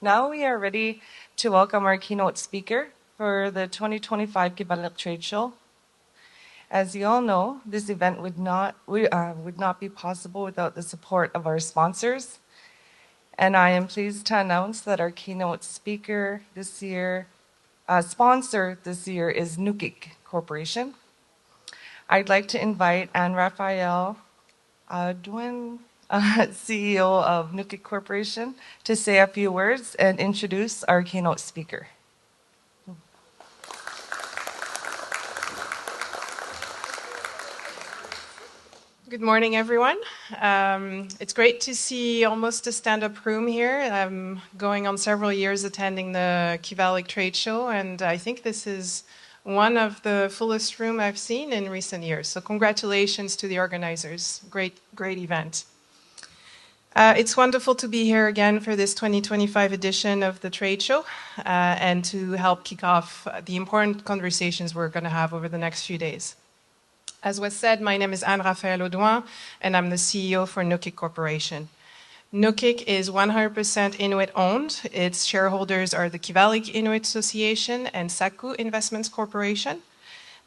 Now we are ready to welcome our keynote speaker for the 2025 Kivalliq Trade Show. As you all know, this event would not be possible without the support of our sponsors. And I am pleased to announce that our keynote speaker this year, sponsor this year is Nunavut Corporation. I'd like to invite Anne Raphael Dwin, CEO of Nunavut Corporation, to say a few words and introduce our keynote speaker. Good morning, everyone. It's great to see almost a stand-up room here. I'm going on several years attending the Kivalliq Trade Show, and I think this is one of the fullest room I've seen in recent years. So congratulations to the organizers. Great event. It's wonderful to be here again for this 2025 edition of the trade show and to help kick off the important conversations we're going to have over the next few days. As was said, my name is Anne Raphael Audouin, and I'm the CEO for Nunavut Corporation. Nunavut is 100% Inuit owned. Its shareholders are the Kivalliq Inuit Association and Saku Investments Corporation.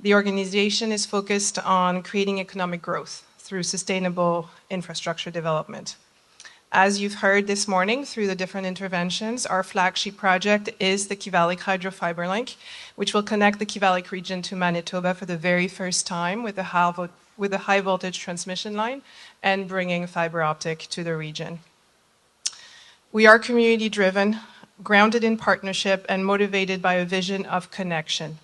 The organization is focused on creating economic growth through sustainable infrastructure development. As you've heard this morning through the different interventions, our flagship project is the Kivalliq Hydrofiber Link, which will connect the Kivalliq region to Manitoba for the very first time with a high voltage transmission line and bringing fiber optic to the region. We are community driven, grounded in partnership, and motivated by a vision of connection,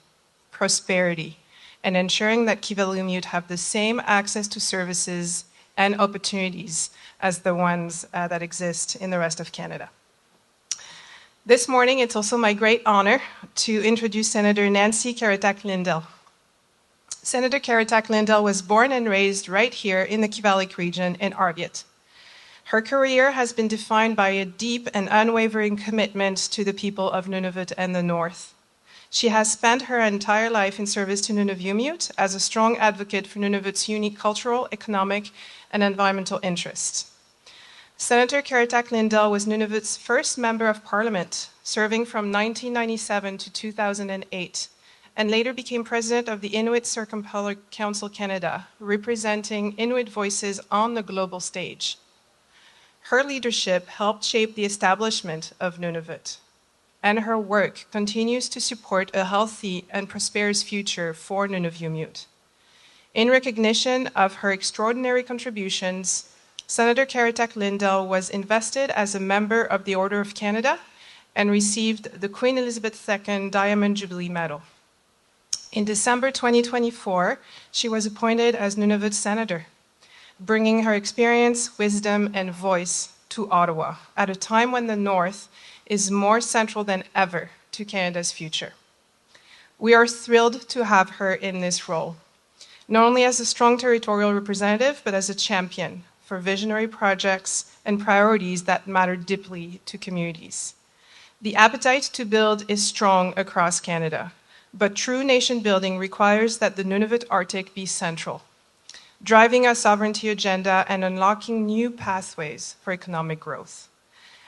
prosperity, and ensuring that Kivalliq have the same access to services and opportunities as the ones that exist in the rest of Canada. This morning, it's also my great honor to introduce Senator Nancy Karetak Lindell. Senator Karetak Lindell was born and raised right here in the Kivalliq region in Arviat. Her career has been defined by a deep and unwavering commitment to the people of Nunavut and the North. She has spent her entire life in service to Nunavut as a strong advocate for Nunavut's unique cultural, economic, and environmental interests. Senator Karetak Lindell was Nunavut's first member of parliament, serving from 1997 to 2008, and later became president of the Inuit Circumpolar Council Canada, representing Inuit voices on the global stage. Her leadership helped shape the establishment of Nunavut, and her work continues to support a healthy and prosperous future for Nunavut. In recognition of her extraordinary contributions, Senator Karetak Lindell was invested as a member of the Order of Canada and received the Queen Elizabeth II Diamond Jubilee Medal. In December 2024, she was appointed as Nunavut Senator, bringing her experience, wisdom, and voice to Ottawa at a time when the North is more central than ever to Canada's future. We are thrilled to have her in this role, not only as a strong territorial representative, but as a champion for visionary projects and priorities that matter deeply to communities. The appetite to build is strong across Canada, but true nation building requires that the Nunavut Arctic be central, driving a sovereignty agenda and unlocking new pathways for economic growth.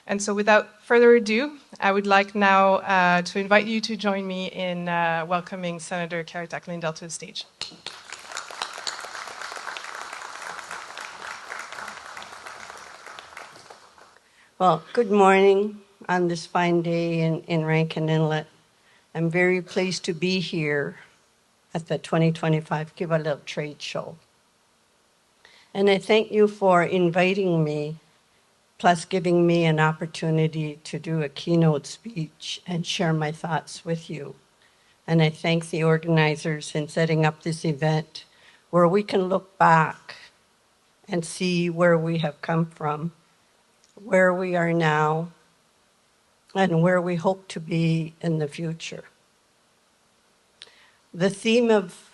And so without further ado, I would like now to invite you to join me in welcoming Senator Karetak Lindell to the stage. Well, good morning on this fine day in Rankin Inlet. I'm very pleased to be here at the 2025 Kivalliq Trade Show. And I thank you for inviting me, plus giving me an opportunity to do a keynote speech and share my thoughts with you. And I thank the organizers in setting up this event where we can look back and see where we have come from, where we are now, and where we hope to be in the future. The theme of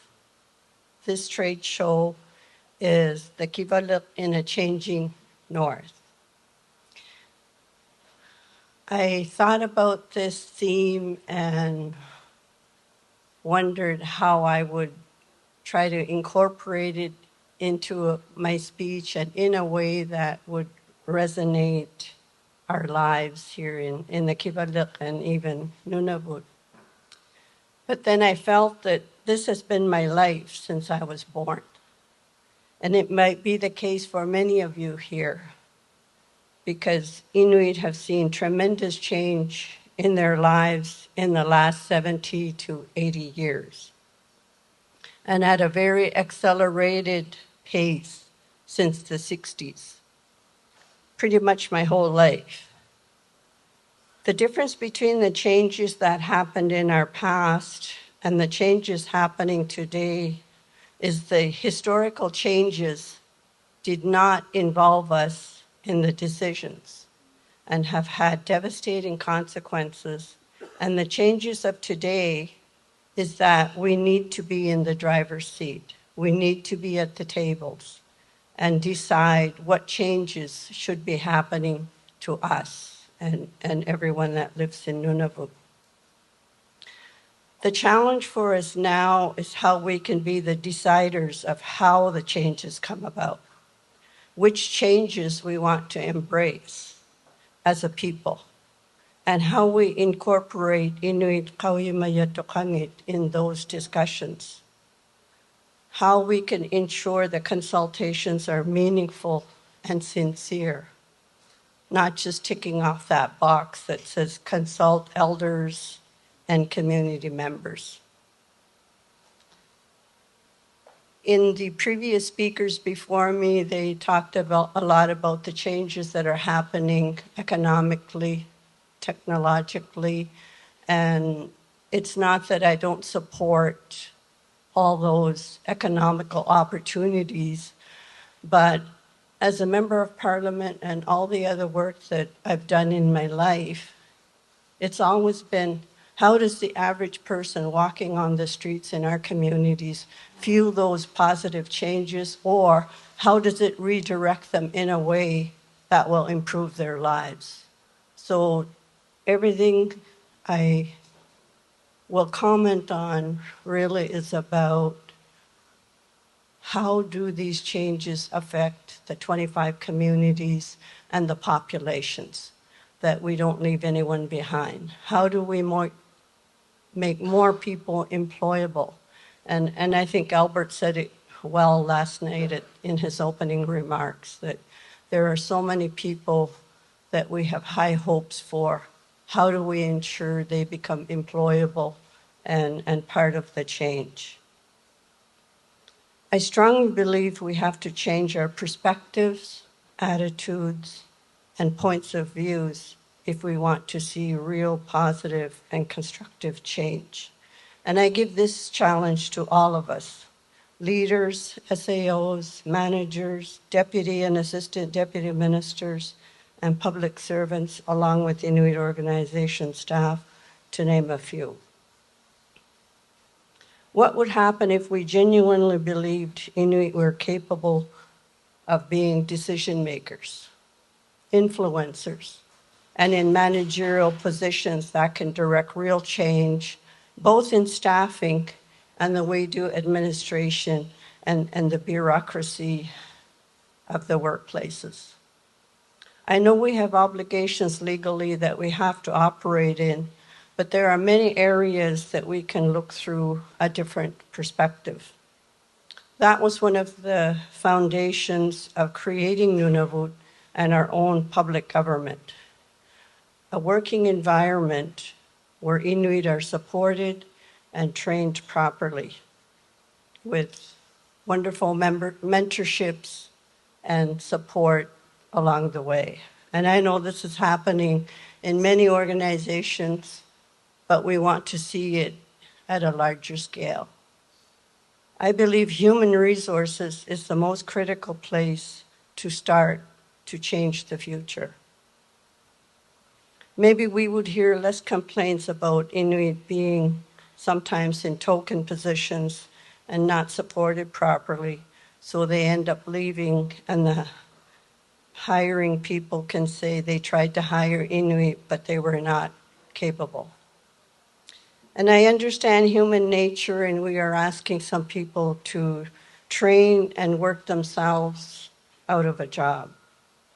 this trade show is the Kivalliq in a changing North. I thought about this theme and wondered how I would try to incorporate it into my speech and in a way that would resonate our lives here in the Kivalliq and even Nunavut. But then I felt that this has been my life since I was born. And it might be the case for many of you here, because Inuit have seen tremendous change in their lives in the last 70 to 80 years, and at a very accelerated pace since the 60s, pretty much my whole life. The difference between the changes that happened in our past and the changes happening today is the historical changes did not involve us in the decisions and have had devastating consequences. And the changes of today is that we need to be in the driver's seat. We need to be at the tables and decide what changes should be happening to us and everyone that lives in Nunavut. The challenge for us now is how we can be the deciders of how the changes come about, which changes we want to embrace as a people, and how we incorporate Inuit Kauyimayatokangit in those discussions, how we can ensure the consultations are meaningful and sincere, not just ticking off that box that says consult elders and community members. In the previous speakers before me, they talked about a lot about the changes that are happening economically, technologically, and it's not that I don't support all those economical opportunities, but as a member of parliament and all the other work that I've done in my life, it's always been, how does the average person walking on the streets in our communities feel those positive changes, or how does it redirect them in a way that will improve their lives? So everything I will comment on really is about how do these changes affect the 25 communities and the populations, that we don't leave anyone behind? How do we make more people employable? And I think Albert said it well last night in his opening remarks, that there are so many people that we have high hopes for. How do we ensure they become employable and part of the change? I strongly believe we have to change our perspectives, attitudes, and points of views if we want to see real positive and constructive change. And I give this challenge to all of us: leaders, SAOs, managers, deputy and assistant deputy ministers, and public servants, along with Inuit organization staff, to name a few. What would happen if we genuinely believed Inuit were capable of being decision makers, influencers, and in managerial positions that can direct real change, both in staffing and the way we do administration and the bureaucracy of the workplaces? I know we have obligations legally that we have to operate in, but there are many areas that we can look through a different perspective. That was one of the foundations of creating Nunavut and our own public government. A working environment where Inuit are supported and trained properly, with wonderful mentorships and support along the way. And I know this is happening in many organizations, but we want to see it at a larger scale. I believe human resources is the most critical place to start to change the future. Maybe we would hear less complaints about Inuit being sometimes in token positions and not supported properly, so they end up leaving, and the hiring people can say they tried to hire Inuit, but they were not capable. And I understand human nature, and we are asking some people to train and work themselves out of a job.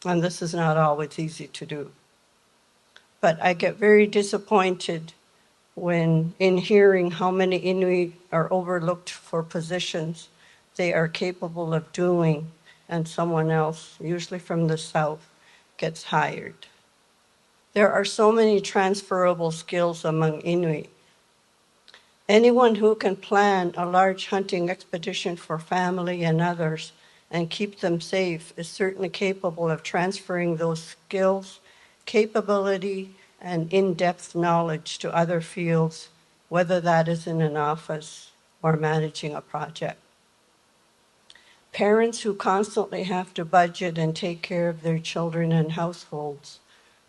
And this is not always easy to do. But I get very disappointed when in hearing how many Inuit are overlooked for positions they are capable of doing, and someone else, usually from the south, gets hired. There are so many transferable skills among Inuit. Anyone who can plan a large hunting expedition for family and others and keep them safe is certainly capable of transferring those skills, capability, and in-depth knowledge to other fields, whether that is in an office or managing a project. Parents who constantly have to budget and take care of their children and households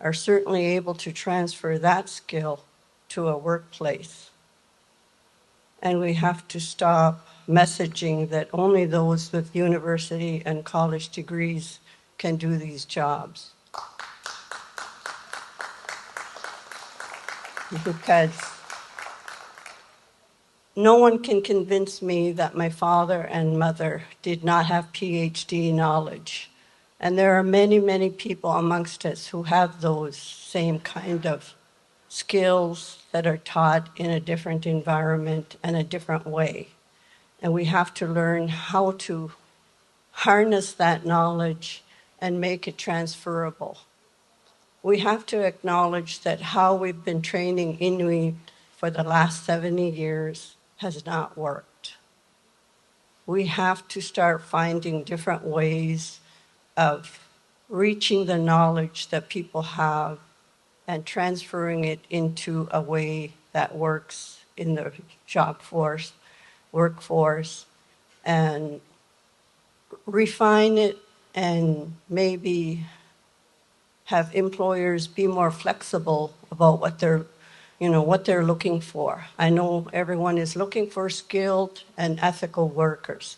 are certainly able to transfer that skill to a workplace. And we have to stop messaging that only those with university and college degrees can do these jobs. Because no one can convince me that my father and mother did not have PhD knowledge. And there are many, many people amongst us who have those same kind of skills that are taught in a different environment and a different way. And we have to learn how to harness that knowledge and make it transferable. We have to acknowledge that how we've been training Inuit for the last 70 years has not worked. We have to start finding different ways of reaching the knowledge that people have and transferring it into a way that works in the workforce, and refine it and maybe have employers be more flexible about what they're looking for. I know everyone is looking for skilled and ethical workers.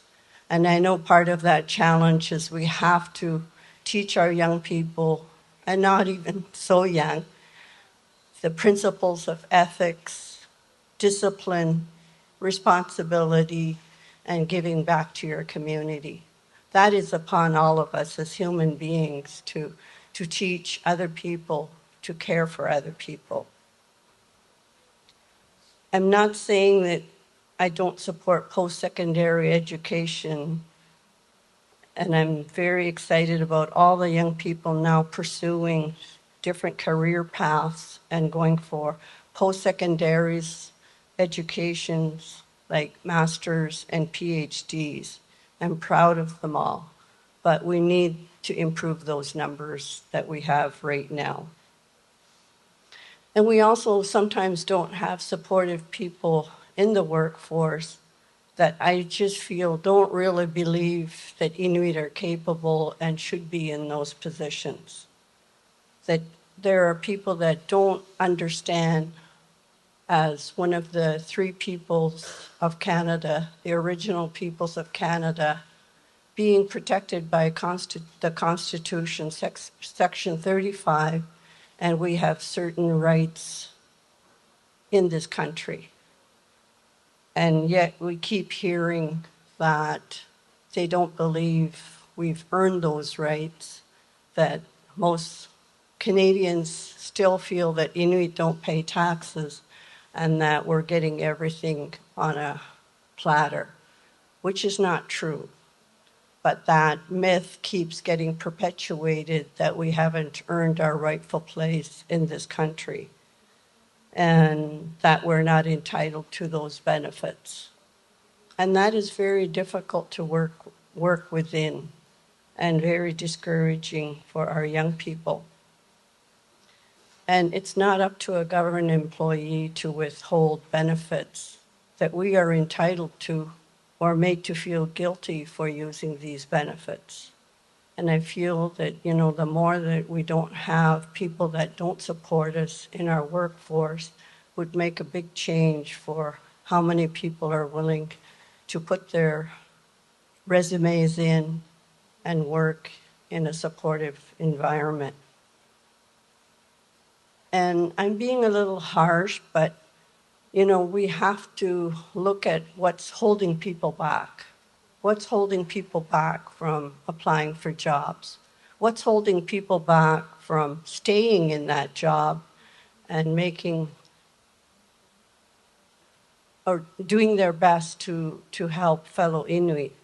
And I know part of that challenge is we have to teach our young people, and not even so young, the principles of ethics, discipline, responsibility, and giving back to your community. That is upon all of us as human beings to teach other people, to care for other people. I'm not saying that I don't support post-secondary education, and I'm very excited about all the young people now pursuing different career paths and going for post-secondary educations like masters and PhDs. I'm proud of them all, but we need to improve those numbers that we have right now. And we also sometimes don't have supportive people in the workforce that I just feel don't really believe that Inuit are capable and should be in those positions. That there are people that don't understand, as one of the three peoples of Canada, the original peoples of Canada, being protected by the Constitution, Section 35, and we have certain rights in this country. And yet we keep hearing that they don't believe we've earned those rights, that most Canadians still feel that Inuit don't pay taxes and that we're getting everything on a platter, which is not true. But that myth keeps getting perpetuated that we haven't earned our rightful place in this country and that we're not entitled to those benefits. And that is very difficult to work within and very discouraging for our young people. And it's not up to a government employee to withhold benefits that we are entitled to or made to feel guilty for using these benefits. And I feel that, the more that we don't have people that don't support us in our workforce would make a big change for how many people are willing to put their resumes in and work in a supportive environment. And I'm being a little harsh, but we have to look at what's holding people back. What's holding people back from applying for jobs? What's holding people back from staying in that job and making or doing their best to help fellow Inuit.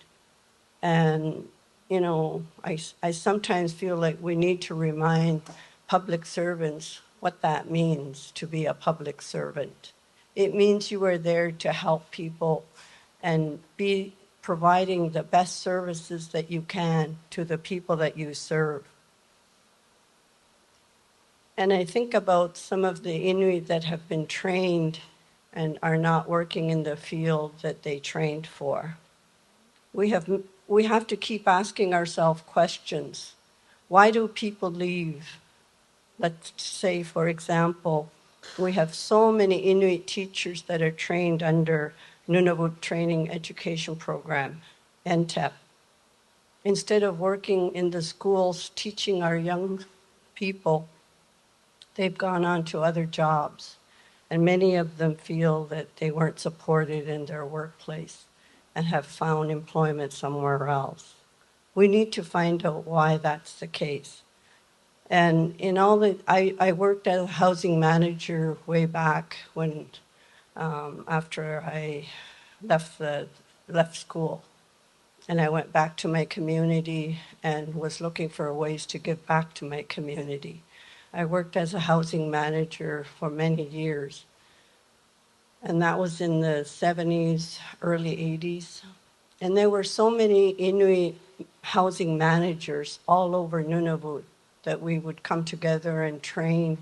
And, you know, I sometimes feel like we need to remind public servants what that means to be a public servant. It means you are there to help people and be providing the best services that you can to the people that you serve. And I think about some of the Inuit that have been trained and are not working in the field that they trained for. We have to keep asking ourselves questions. Why do people leave? Let's say, for example, we have so many Inuit teachers that are trained under Nunavut Training Education Program, NTEP. Instead of working in the schools teaching our young people, they've gone on to other jobs. And many of them feel that they weren't supported in their workplace and have found employment somewhere else. We need to find out why that's the case. And in all the, I worked as a housing manager way back when, after I left school. And I went back to my community and was looking for ways to give back to my community. I worked as a housing manager for many years. And that was in the 70s, early 80s. And there were so many Inuit housing managers all over Nunavut that we would come together and train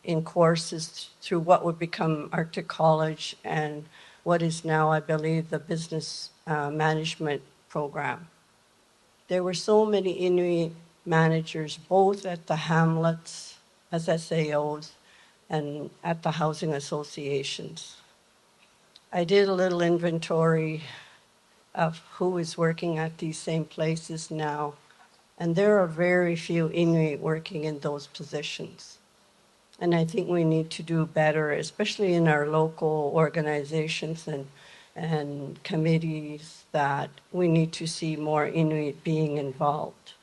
in courses through what would become Arctic College and what is now, I believe, the business management program. There were so many Inuit managers, both at the hamlets as SAOs and at the housing associations. I did a little inventory of who is working at these same places now, and there are very few Inuit working in those positions. And I think we need to do better, especially in our local organizations and committees, that we need to see more Inuit being involved.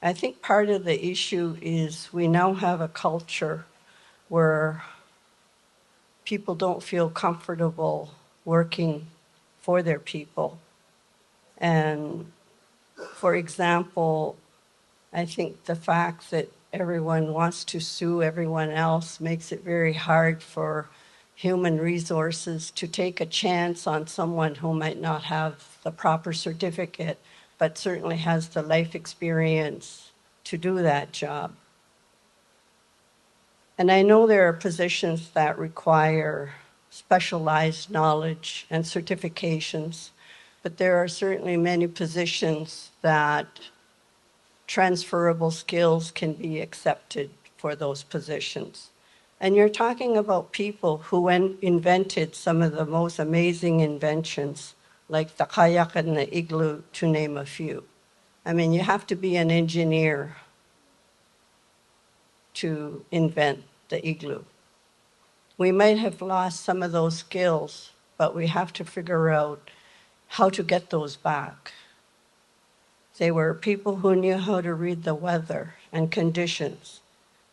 I think part of the issue is we now have a culture where people don't feel comfortable working for their people. And for example, I think the fact that everyone wants to sue everyone else makes it very hard for human resources to take a chance on someone who might not have the proper certificate, but certainly has the life experience to do that job. And I know there are positions that require specialized knowledge and certifications, but there are certainly many positions that transferable skills can be accepted for those positions. And you're talking about people who invented some of the most amazing inventions, like the kayak and the igloo, to name a few. I mean, you have to be an engineer to invent the igloo. We might have lost some of those skills, but we have to figure out how to get those back. They were people who knew how to read the weather and conditions.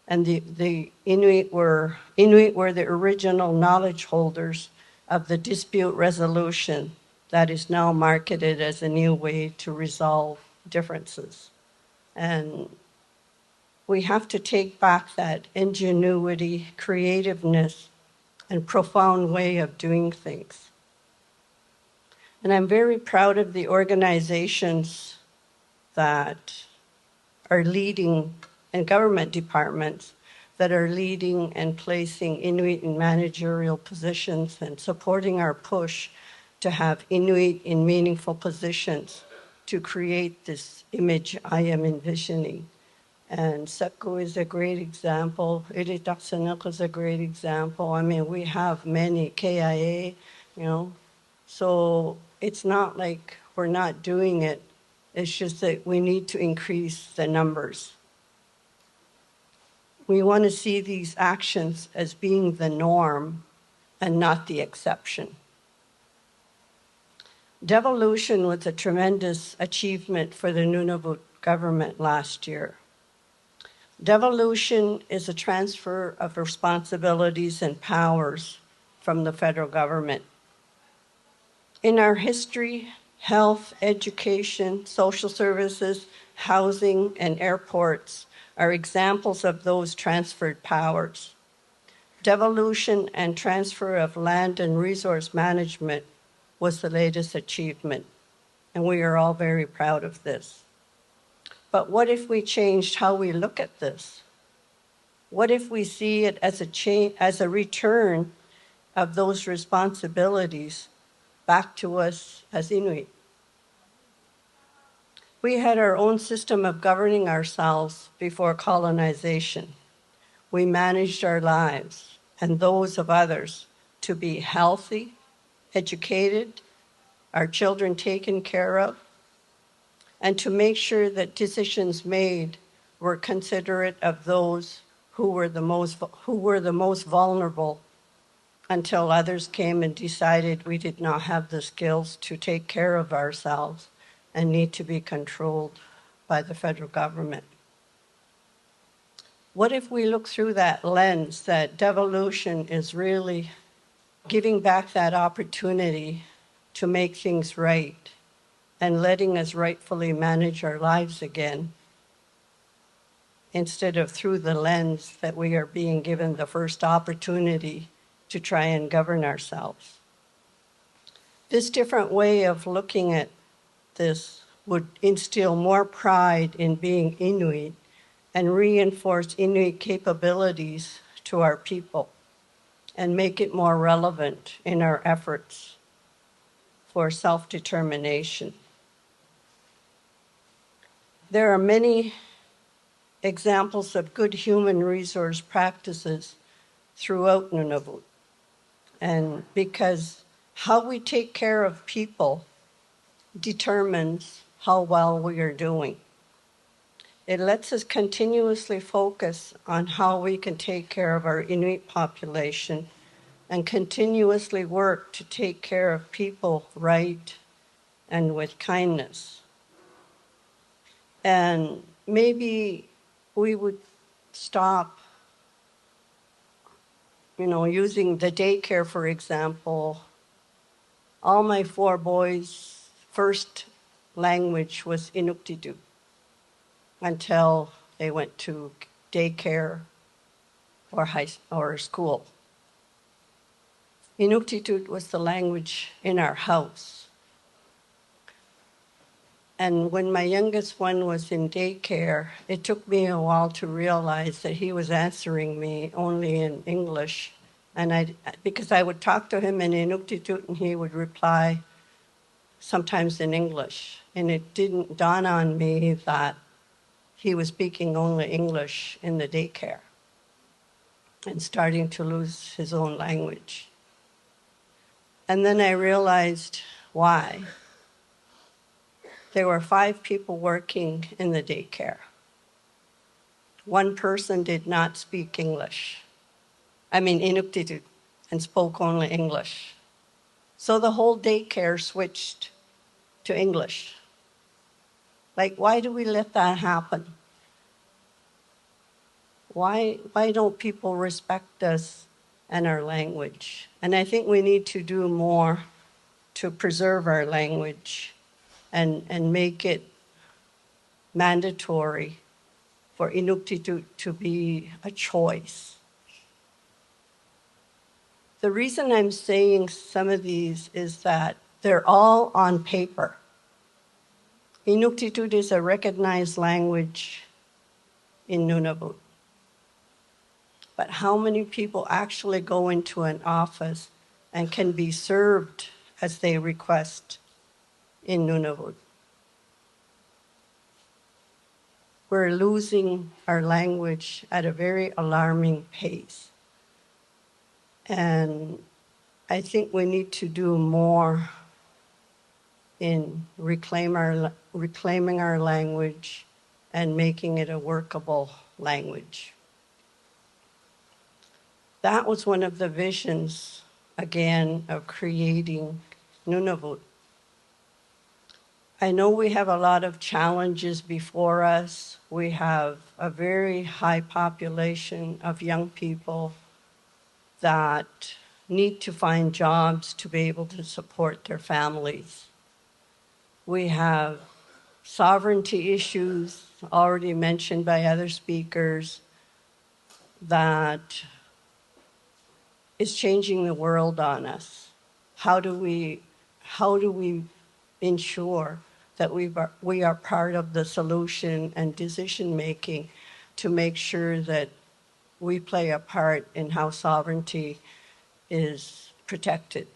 And the Inuit were the original knowledge holders of the dispute resolution that is now marketed as a new way to resolve differences. And we have to take back that ingenuity, creativeness, and profound way of doing things. And I'm very proud of the organizations that are leading, and government departments that are leading and placing Inuit in managerial positions and supporting our push to have Inuit in meaningful positions to create this image I am envisioning. And Sepko is a great example. Ilitaksanuk is a great example. I mean, we have many, KIA, you know. So it's not like we're not doing it. It's just that we need to increase the numbers. We want to see these actions as being the norm and not the exception. Devolution was a tremendous achievement for the Nunavut government last year. Devolution is a transfer of responsibilities and powers from the federal government. In our history, health, education, social services, housing, and airports are examples of those transferred powers. Devolution and transfer of land and resource management was the latest achievement, and we are all very proud of this. But what if we changed how we look at this? What if we see it as a return of those responsibilities back to us as Inuit? We had our own system of governing ourselves before colonization. We managed our lives and those of others to be healthy, educated, our children taken care of, and to make sure that decisions made were considerate of those who were the most vulnerable, until others came and decided we did not have the skills to take care of ourselves and need to be controlled by the federal government. What if we look through that lens, that devolution is really giving back that opportunity to make things right and letting us rightfully manage our lives again, instead of through the lens that we are being given the first opportunity to try and govern ourselves? This different way of looking at this would instill more pride in being Inuit and reinforce Inuit capabilities to our people and make it more relevant in our efforts for self-determination. There are many examples of good human resource practices throughout Nunavut. And because how we take care of people determines how well we are doing. It lets us continuously focus on how we can take care of our Inuit population and continuously work to take care of people right and with kindness. And maybe we would stop, using the daycare, for example. All my 4 boys' first language was Inuktitut until they went to daycare or school. Inuktitut was the language in our house. And when my youngest one was in daycare, it took me a while to realize that he was answering me only in English. And because I would talk to him in Inuktitut and he would reply sometimes in English. And it didn't dawn on me that he was speaking only English in the daycare and starting to lose his own language. And then I realized why. There were 5 people working in the daycare. 1 person did not speak English. Inuktitut, and spoke only English. So the whole daycare switched to English. Why do we let that happen? Why don't people respect us and our language? And I think we need to do more to preserve our language and make it mandatory for Inuktitut to be a choice. The reason I'm saying some of these is that they're all on paper. Inuktitut is a recognized language in Nunavut. But how many people actually go into an office and can be served as they request in Nunavut? We're losing our language at a very alarming pace. And I think we need to do more in reclaiming our language and making it a workable language. That was one of the visions, again, of creating Nunavut. I know we have a lot of challenges before us. We have a very high population of young people that need to find jobs to be able to support their families. We have sovereignty issues already mentioned by other speakers that is changing the world on us. How do we ensure that we are part of the solution and decision making to make sure that we play a part in how sovereignty is protected?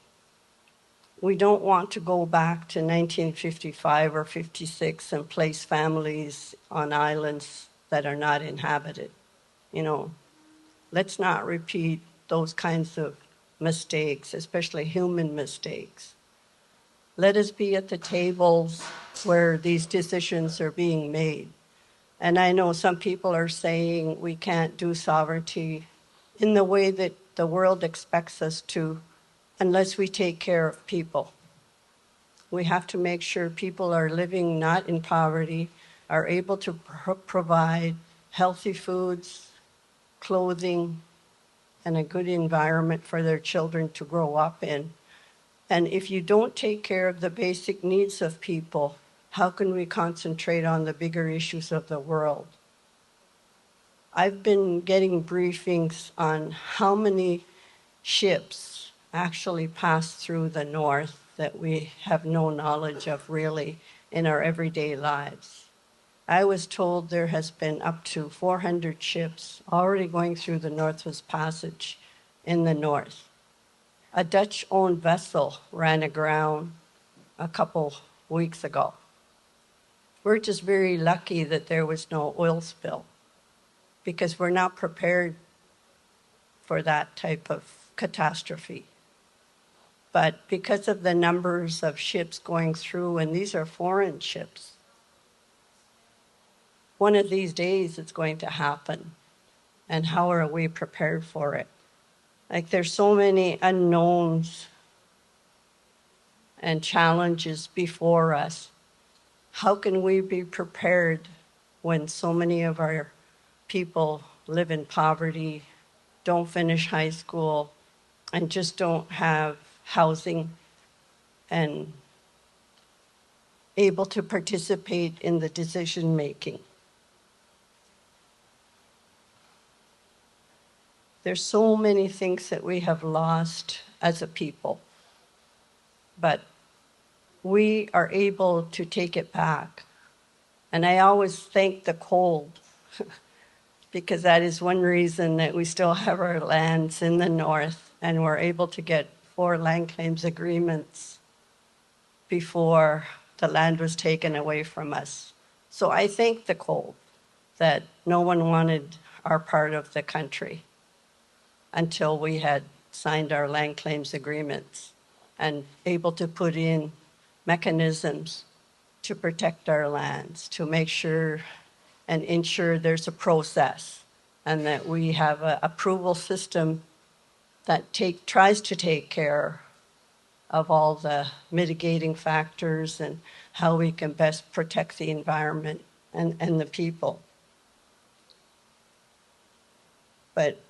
We don't want to go back to 1955 or 56 and place families on islands that are not inhabited. You know, let's not repeat those kinds of mistakes, especially human mistakes. Let us be at the tables where these decisions are being made. And I know some people are saying we can't do sovereignty in the way that the world expects us to unless we take care of people. We have to make sure people are living not in poverty, are able to provide healthy foods, clothing, and a good environment for their children to grow up in. And if you don't take care of the basic needs of people, how can we concentrate on the bigger issues of the world? I've been getting briefings on how many ships actually pass through the north that we have no knowledge of really in our everyday lives. I was told there has been up to 400 ships already going through the Northwest Passage in the north. A Dutch-owned vessel ran aground a couple weeks ago. We're just very lucky that there was no oil spill because we're not prepared for that type of catastrophe. But because of the numbers of ships going through, and these are foreign ships, one of these days it's going to happen. And how are we prepared for it? Like, there's so many unknowns and challenges before us. How can we be prepared when so many of our people live in poverty, don't finish high school, and just don't have housing and able to participate in the decision making? There's so many things that we have lost as a people, but we are able to take it back. And I always thank the cold because that is one reason that we still have our lands in the north and we're able to get 4 land claims agreements before the land was taken away from us. So I thank the cold that no one wanted our part of the country until we had signed our land claims agreements and able to put in mechanisms to protect our lands, to make sure and ensure there's a process and that we have an approval system that tries to take care of all the mitigating factors and how we can best protect the environment and the people. But,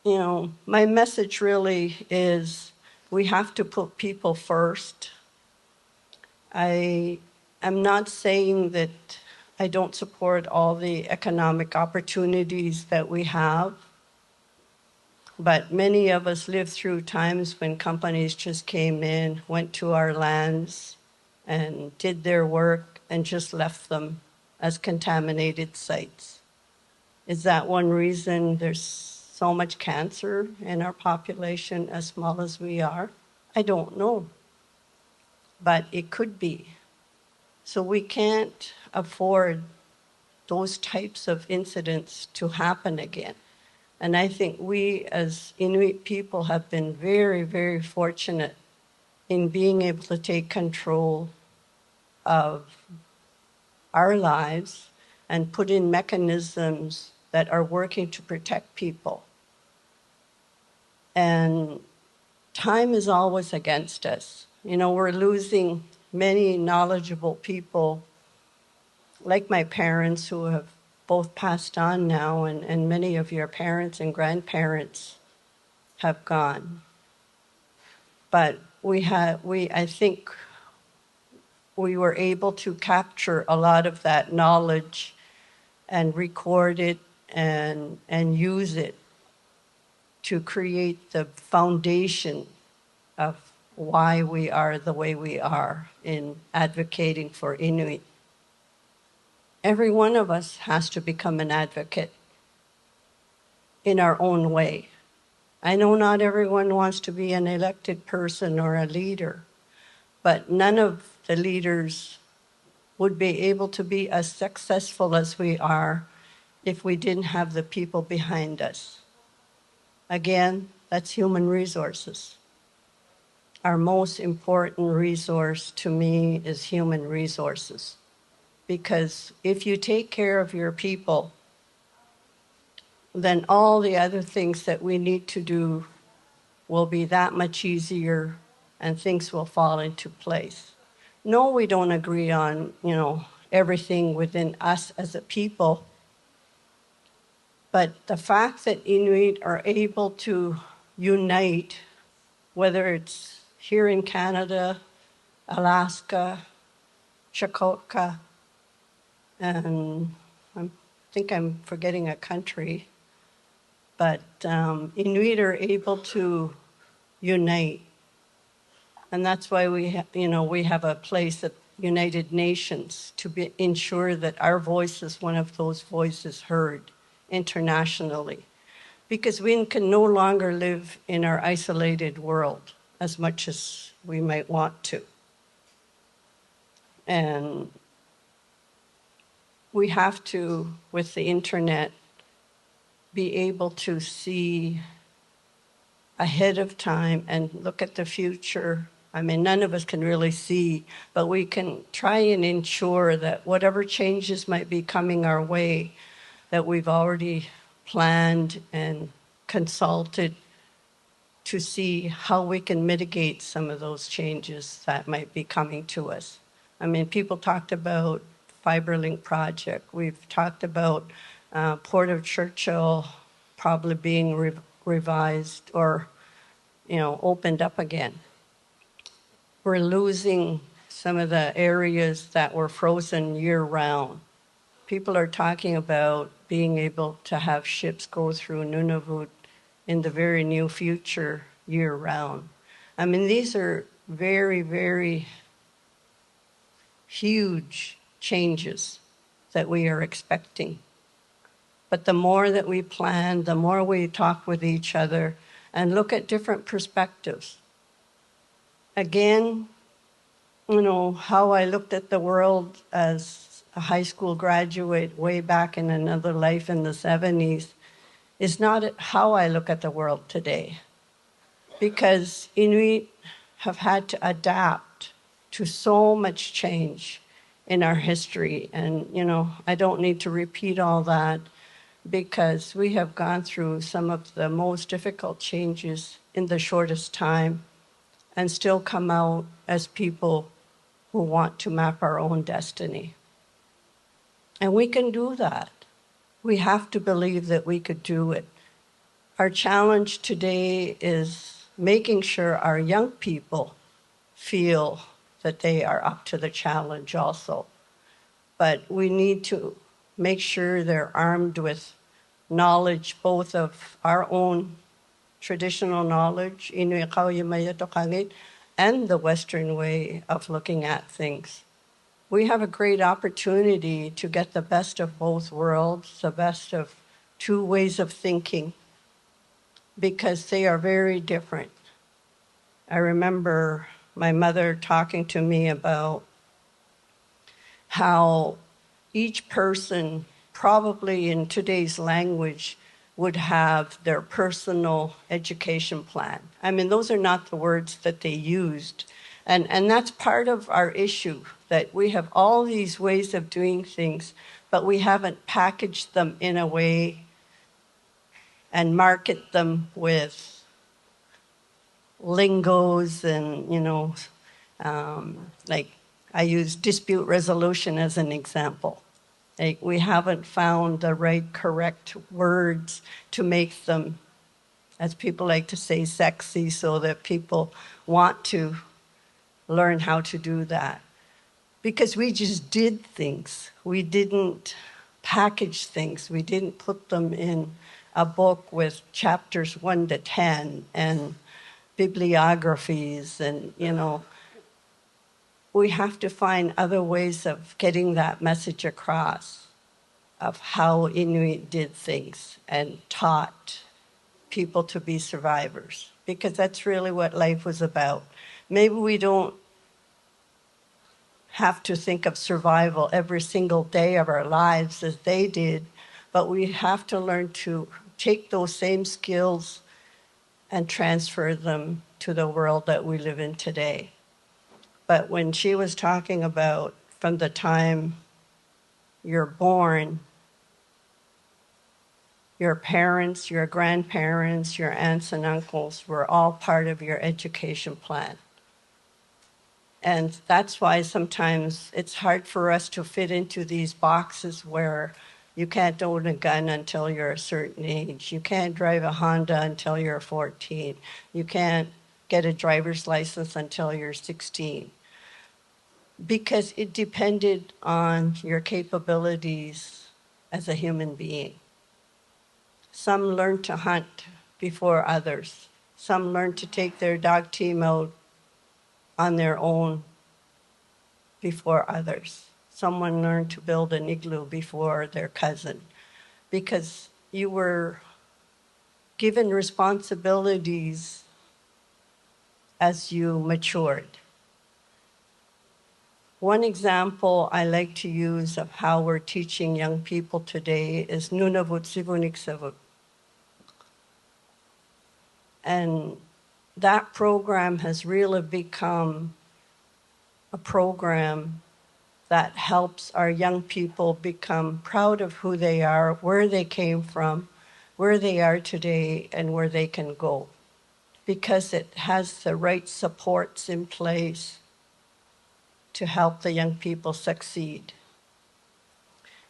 you know, my message really is we have to put people first. I am not saying that I don't support all the economic opportunities that we have, but many of us lived through times when companies just came in, went to our lands, and did their work and just left them as contaminated sites. Is that one reason there's so much cancer in our population, as small as we are? I don't know, but it could be. So we can't afford those types of incidents to happen again. And I think we as Inuit people have been very, very fortunate in being able to take control of our lives and put in mechanisms that are working to protect people. And time is always against us. You know, we're losing many knowledgeable people, like my parents who have both passed on now, and many of your parents and grandparents have gone. But I think we were able to capture a lot of that knowledge and record it and use it to create the foundation of why we are the way we are in advocating for Inuit. Every one of us has to become an advocate in our own way. I know not everyone wants to be an elected person or a leader, but none of the leaders would be able to be as successful as we are if we didn't have the people behind us. Again, that's human resources. Our most important resource to me is human resources. Because if you take care of your people, then all the other things that we need to do will be that much easier and things will fall into place. No, we don't agree on, everything within us as a people, but the fact that Inuit are able to unite, whether it's here in Canada, Alaska, Chakotay, and I think I'm forgetting a country, but Inuit are able to unite. And that's why we have a place at United Nations to ensure that our voice is one of those voices heard internationally. Because we can no longer live in our isolated world as much as we might want to. And we have to, with the internet, be able to see ahead of time and look at the future. I mean, none of us can really see, but we can try and ensure that whatever changes might be coming our way, that we've already planned and consulted to see how we can mitigate some of those changes that might be coming to us. I mean, people talked about FiberLink project. We've talked about Port of Churchill probably being revised or, opened up again. We're losing some of the areas that were frozen year-round. People are talking about being able to have ships go through Nunavut in the very near future year-round. I mean, these are very, very huge changes that we are expecting. But the more that we plan, the more we talk with each other and look at different perspectives. Again, how I looked at the world as a high school graduate way back in another life in the 70s is not how I look at the world today. Because Inuit have had to adapt to so much change in our history. And, I don't need to repeat all that because we have gone through some of the most difficult changes in the shortest time and still come out as people who want to map our own destiny. And we can do that. We have to believe that we could do it. Our challenge today is making sure our young people feel that they are up to the challenge also. But we need to make sure they're armed with knowledge, both of our own traditional knowledge, and the Western way of looking at things. We have a great opportunity to get the best of both worlds, the best of two ways of thinking, because they are very different. I remember my mother talking to me about how each person, probably in today's language, would have their personal education plan. I mean, those are not the words that they used. And that's part of our issue, that we have all these ways of doing things, but we haven't packaged them in a way and market them with lingos and, like I use dispute resolution as an example. Like, we haven't found the right, correct words to make them, as people like to say, sexy, so that people want to learn how to do that. Because we just did things. We didn't package things. We didn't put them in a book with chapters 1 to 10 and bibliographies and, we have to find other ways of getting that message across of how Inuit did things and taught people to be survivors, because that's really what life was about. Maybe we don't have to think of survival every single day of our lives as they did, but we have to learn to take those same skills and transfer them to the world that we live in today. But when she was talking about from the time you're born, your parents, your grandparents, your aunts and uncles were all part of your education plan. And that's why sometimes it's hard for us to fit into these boxes where you can't own a gun until you're a certain age. You can't drive a Honda until you're 14. You can't get a driver's license until you're 16. Because it depended on your capabilities as a human being. Some learned to hunt before others. Some learned to take their dog team out on their own before others. Someone learned to build an igloo before their cousin, because you were given responsibilities as you matured. One example I like to use of how we're teaching young people today is Nunavut Sivunik. And that program has really become a program that helps our young people become proud of who they are, where they came from, where they are today, and where they can go. Because it has the right supports in place to help the young people succeed.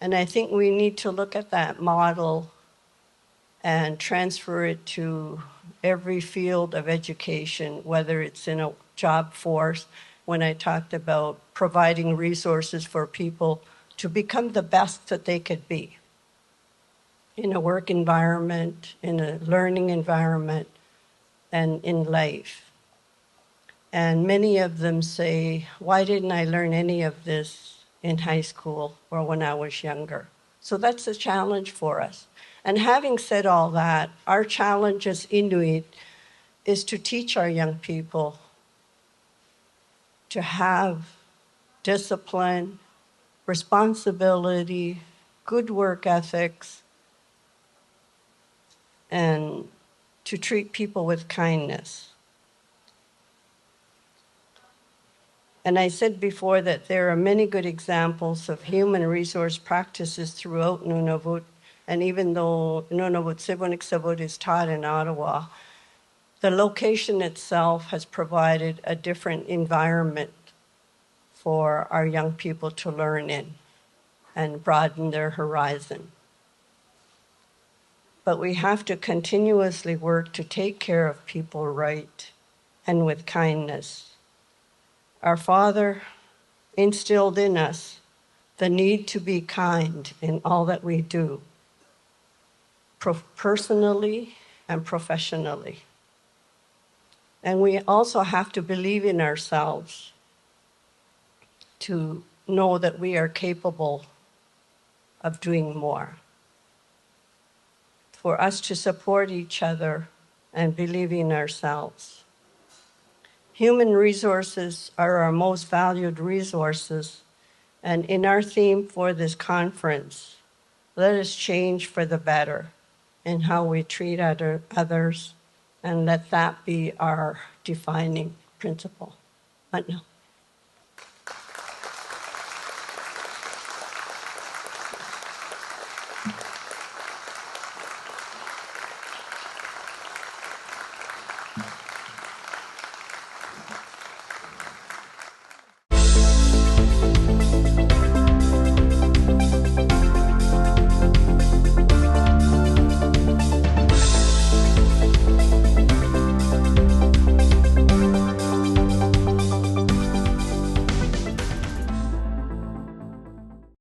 And I think we need to look at that model and transfer it to every field of education, whether it's in a job force, when I talked about providing resources for people to become the best that they could be in a work environment, in a learning environment, and in life. And many of them say, why didn't I learn any of this in high school or when I was younger? So that's a challenge for us. And having said all that, our challenge as Inuit is to teach our young people to have discipline, responsibility, good work ethics, and to treat people with kindness. And I said before that there are many good examples of human resource practices throughout Nunavut. And even though Nunavut Sivunik is taught in Ottawa, the location itself has provided a different environment for our young people to learn in and broaden their horizon. But we have to continuously work to take care of people right and with kindness. Our Father instilled in us the need to be kind in all that we do, personally and professionally. And we also have to believe in ourselves to know that we are capable of doing more. For us to support each other and believe in ourselves. Human resources are our most valued resources, and in our theme for this conference, let us change for the better in how we treat others, and let that be our defining principle. No.